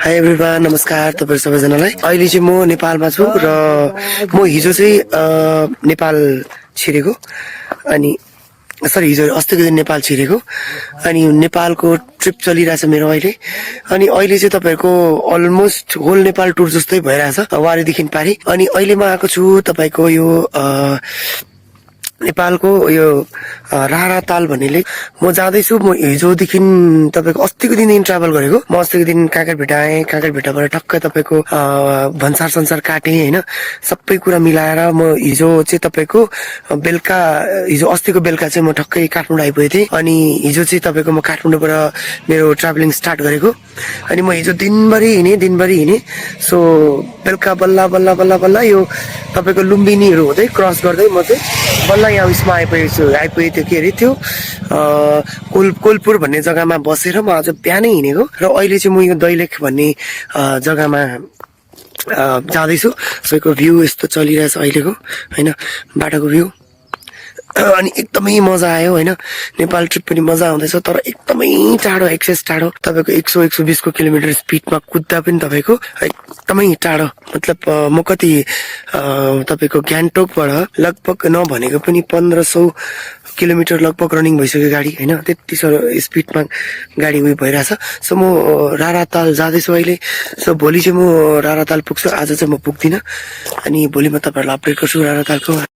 High everyone, नमस्कार तपाईहरु सबैजनालाई। अहिले चाहिँ म नेपालमा छु र म हिजो चाहिँ नेपाल छिरेको अनि हिजो अस्तिको दिन नेपाल छिरेको अनि नेपालको ट्रिप चलिरहेछ मेरो अहिले। अनि अहिले चाहिँ तपाईहरुको अलमोस्ट होल नेपाल टुर जस्तै भइरहेछ वारीदेखि पारी। अनि अहिले म आएको छु तपाईको यो नेपालको यो राराताल भन्नेले म जाँदैछु। म हिजोदेखि तपाईको अस्तिको दिनदेखि ट्राभल गरेको। म अस्तिको दिन काँकरभिट्टा आएँ, काँकरभिट्टाबाट टक्कै तपाईको भन्सार संसार काटेँ हैन, सबै कुरा मिलाएर म हिजो चाहिँ तपाईको बेलुका, हिजो अस्तिको बेलुका चाहिँ म टक्कै काठमाडौँ आइपुगेको थिएँ। अनि हिजो चाहिँ तपाईको म काठमाडौँबाट मेरो ट्राभलिङ स्टार्ट गरेको। अनि म हिजो दिनभरि हिँडेँ। सो बेलुका बल्ल बल्ल बल्ल बल्ल यो तपाईको लुम्बिनीहरू हुँदै क्रस गर्दै म चाहिँ बल्ल यहाँ उयसमा आइपुगेको थियो, के अरे त्यो कोलपुर भन्ने जग्गामा बसेर म आज बिहानै हिँडेको र अहिले चाहिँ म यो दैलेख भन्ने जग्गामा जाँदैछु। सो यसको भ्यू यस्तो चलिरहेछ अहिलेको हैन, बाटोको भ्यू। अनि एकदमै मजा आयो हैन। नेपाल ट्रिप पनि मजा आउँदैछ, तर एकदमै टाढो, एक्सेस टाढो। तपाईको 100-120 को किलोमिटर स्पिडमा कुद्दा पनि तपाईको एकदमै टाढो। मतलब म कति तपाईको गान्तोकबाट लगभग नभनेको पनि 1500 किलोमिटर लगभग रनिङ भइसक्यो गाडी हैन, त्यति साह्रो स्पिडमा गाडी उयो भइरहेछ। सो म राराताल जाँदैछु अहिले। सो भोलि चाहिँ म राराताल पुग्छु, आज चाहिँ म पुग्दिनँ। अनि भोलि म तपाईहरुलाई अपडेट गर्छु रारातालको।